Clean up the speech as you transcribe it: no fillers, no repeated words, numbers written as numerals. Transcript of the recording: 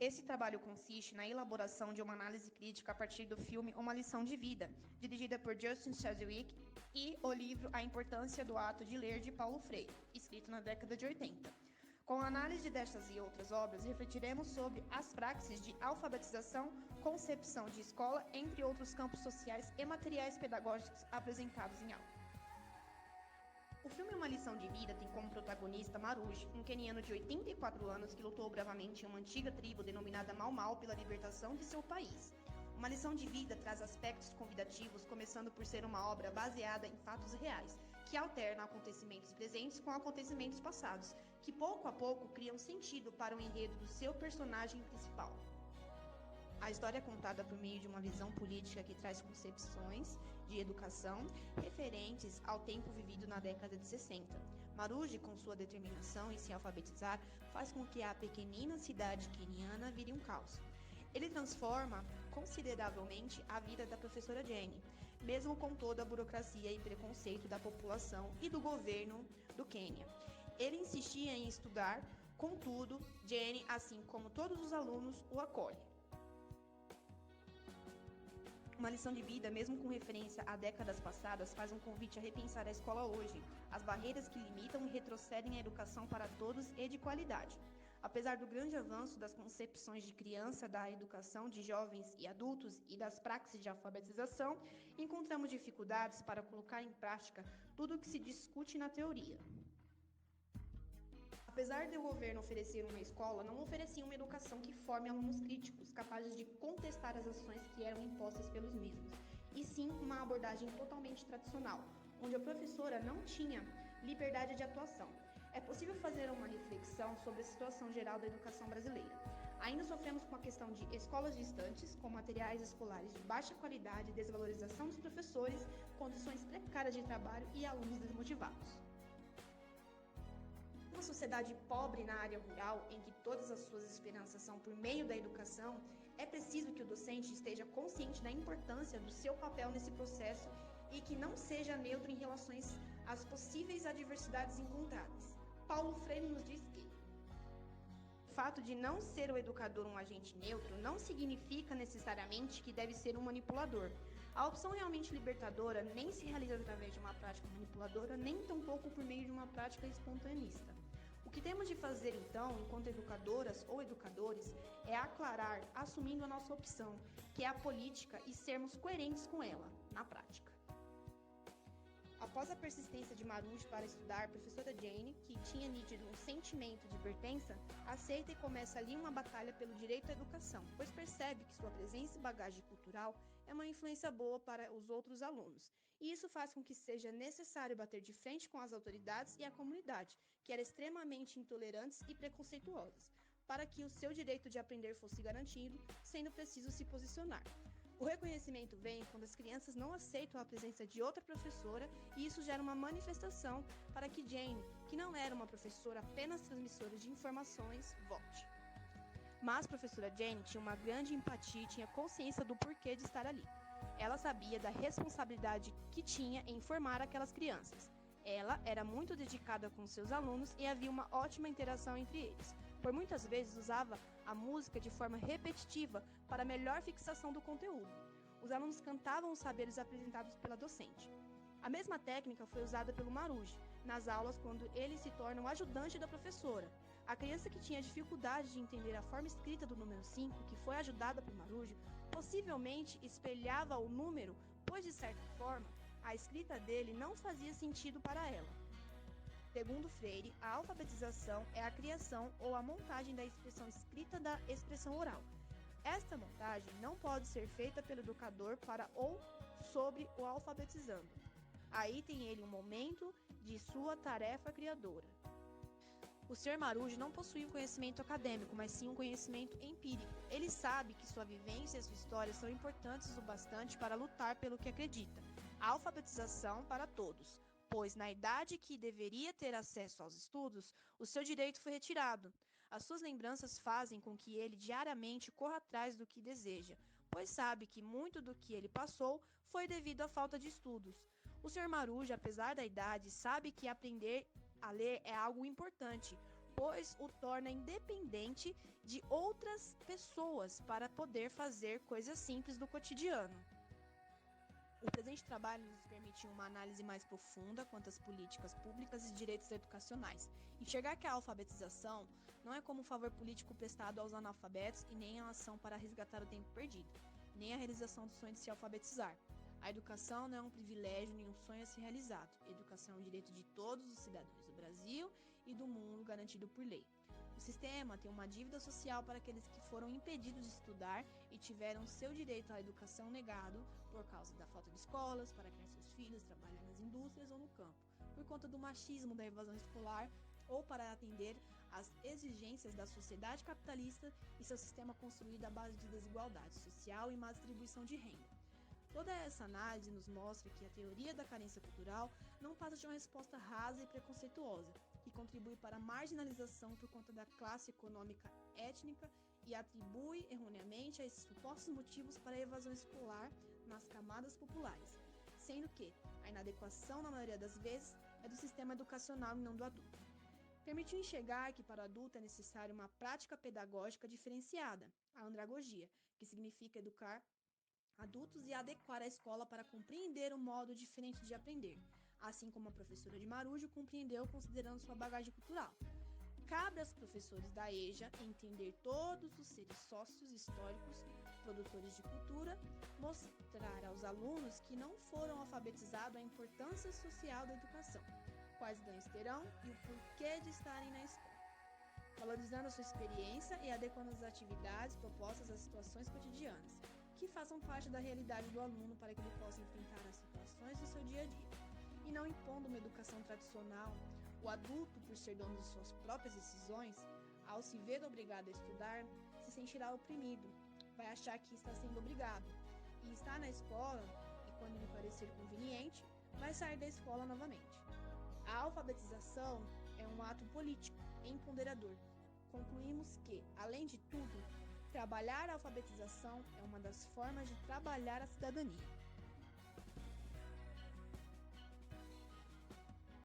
Esse trabalho consiste na elaboração de uma análise crítica a partir do filme Uma Lição de Vida, dirigida por Justin Chadwick, e o livro A Importância do Ato de Ler, de Paulo Freire, escrito na década de 80. Com a análise destas e outras obras, refletiremos sobre as praxes de alfabetização, concepção de escola, entre outros campos sociais e materiais pedagógicos apresentados em aula. O filme Uma Lição de Vida tem como protagonista Maruj, um queniano de 84 anos que lutou bravamente em uma antiga tribo denominada Mau Mau pela libertação de seu país. Uma Lição de Vida traz aspectos convidativos, começando por ser uma obra baseada em fatos reais, que alterna acontecimentos presentes com acontecimentos passados, que pouco a pouco criam sentido para o enredo do seu personagem principal. A história é contada por meio de uma visão política que traz concepções de educação referentes ao tempo vivido na década de 60. Maruj, com sua determinação em se alfabetizar, faz com que a pequenina cidade queniana vire um caos. Ele transforma consideravelmente a vida da professora Jenny, mesmo com toda a burocracia e preconceito da população e do governo do Quênia. Ele insistia em estudar, contudo, Jenny, assim como todos os alunos, o acolhe. Uma Lição de Vida, mesmo com referência a décadas passadas, faz um convite a repensar a escola hoje, as barreiras que limitam e retrocedem a educação para todos e de qualidade. Apesar do grande avanço das concepções de criança, da educação de jovens e adultos e das praxes de alfabetização, encontramos dificuldades para colocar em prática tudo o que se discute na teoria. Apesar de o governo oferecer uma escola, não oferecia uma educação que forme alunos críticos, capazes de contestar as ações que eram impostas pelos mesmos, e sim uma abordagem totalmente tradicional, onde a professora não tinha liberdade de atuação. É possível fazer uma reflexão sobre a situação geral da educação brasileira. Ainda sofremos com a questão de escolas distantes, com materiais escolares de baixa qualidade, desvalorização dos professores, condições precárias de trabalho e alunos desmotivados. Uma sociedade pobre na área rural, em que todas as suas esperanças são por meio da educação, é preciso que o docente esteja consciente da importância do seu papel nesse processo e que não seja neutro em relação às possíveis adversidades encontradas. Paulo Freire nos diz que o fato de não ser o educador um agente neutro não significa necessariamente que deve ser um manipulador. A opção realmente libertadora nem se realiza através de uma prática manipuladora, nem tampouco por meio de uma prática espontaneista. O que temos de fazer, então, enquanto educadoras ou educadores, é aclarar, assumindo a nossa opção, que é a política, e sermos coerentes com ela, na prática. Após a persistência de Maruj para estudar, a professora Jane, que tinha nítido um sentimento de pertença, aceita e começa ali uma batalha pelo direito à educação, pois percebe que sua presença e bagagem cultural é uma influência boa para os outros alunos. E isso faz com que seja necessário bater de frente com as autoridades e a comunidade, que eram extremamente intolerantes e preconceituosas, para que o seu direito de aprender fosse garantido, sendo preciso se posicionar. O reconhecimento vem quando as crianças não aceitam a presença de outra professora e isso gera uma manifestação para que Jane, que não era uma professora apenas transmissora de informações, volte. Mas a professora Jane tinha uma grande empatia e tinha consciência do porquê de estar ali. Ela sabia da responsabilidade que tinha em formar aquelas crianças. Ela era muito dedicada com seus alunos e havia uma ótima interação entre eles. Por muitas vezes usava a música de forma repetitiva para melhor fixação do conteúdo. Os alunos cantavam os saberes apresentados pela docente. A mesma técnica foi usada pelo Maruj nas aulas quando ele se torna o ajudante da professora. A criança que tinha dificuldade de entender a forma escrita do número 5, que foi ajudada por Maruj, possivelmente espelhava o número, pois de certa forma, a escrita dele não fazia sentido para ela. Segundo Freire, a alfabetização é a criação ou a montagem da expressão escrita da expressão oral. Esta montagem não pode ser feita pelo educador para ou sobre o alfabetizando. Aí tem ele um momento de sua tarefa criadora. O Sr. Maruj não possui um conhecimento acadêmico, mas sim um conhecimento empírico. Ele sabe que sua vivência e sua história são importantes o bastante para lutar pelo que acredita. A alfabetização para todos, pois na idade que deveria ter acesso aos estudos, o seu direito foi retirado. As suas lembranças fazem com que ele diariamente corra atrás do que deseja, pois sabe que muito do que ele passou foi devido à falta de estudos. O Sr. Maruj, apesar da idade, sabe que aprender a ler é algo importante, pois o torna independente de outras pessoas para poder fazer coisas simples do cotidiano. O presente trabalho nos permite uma análise mais profunda quanto às políticas públicas e direitos educacionais. Enxergar que a alfabetização não é como um favor político prestado aos analfabetos e nem a ação para resgatar o tempo perdido, nem a realização do sonho de se alfabetizar. A educação não é um privilégio nem um sonho a ser realizado. A educação é um direito de todos os cidadãos do Brasil e do mundo garantido por lei. O sistema tem uma dívida social para aqueles que foram impedidos de estudar e tiveram seu direito à educação negado por causa da falta de escolas, para criar seus filhos, trabalhar nas indústrias ou no campo, por conta do machismo, da evasão escolar ou para atender às exigências da sociedade capitalista e seu sistema construído à base de desigualdade social e má distribuição de renda. Toda essa análise nos mostra que a teoria da carência cultural não passa de uma resposta rasa e preconceituosa, que contribui para a marginalização por conta da classe econômica étnica e atribui erroneamente a esses supostos motivos para a evasão escolar nas camadas populares, sendo que a inadequação, na maioria das vezes, é do sistema educacional e não do adulto. Permitiu enxergar que para o adulto é necessária uma prática pedagógica diferenciada, a andragogia, que significa educar adultos e adequar a escola para compreender um modo diferente de aprender, assim como a professora de Marujo compreendeu considerando sua bagagem cultural. Cabe aos professores da EJA entender todos os seres sócios históricos, produtores de cultura, mostrar aos alunos que não foram alfabetizados a importância social da educação, quais ganhos terão e o porquê de estarem na escola, valorizando a sua experiência e adequando as atividades propostas às situações cotidianas, que façam parte da realidade do aluno para que ele possa enfrentar as situações do seu dia a dia. E não impondo uma educação tradicional, o adulto, por ser dono de suas próprias decisões, ao se ver obrigado a estudar, se sentirá oprimido, vai achar que está sendo obrigado, e está na escola, e quando lhe parecer conveniente, vai sair da escola novamente. A alfabetização é um ato político, empoderador. Concluímos que, além de tudo, trabalhar a alfabetização é uma das formas de trabalhar a cidadania.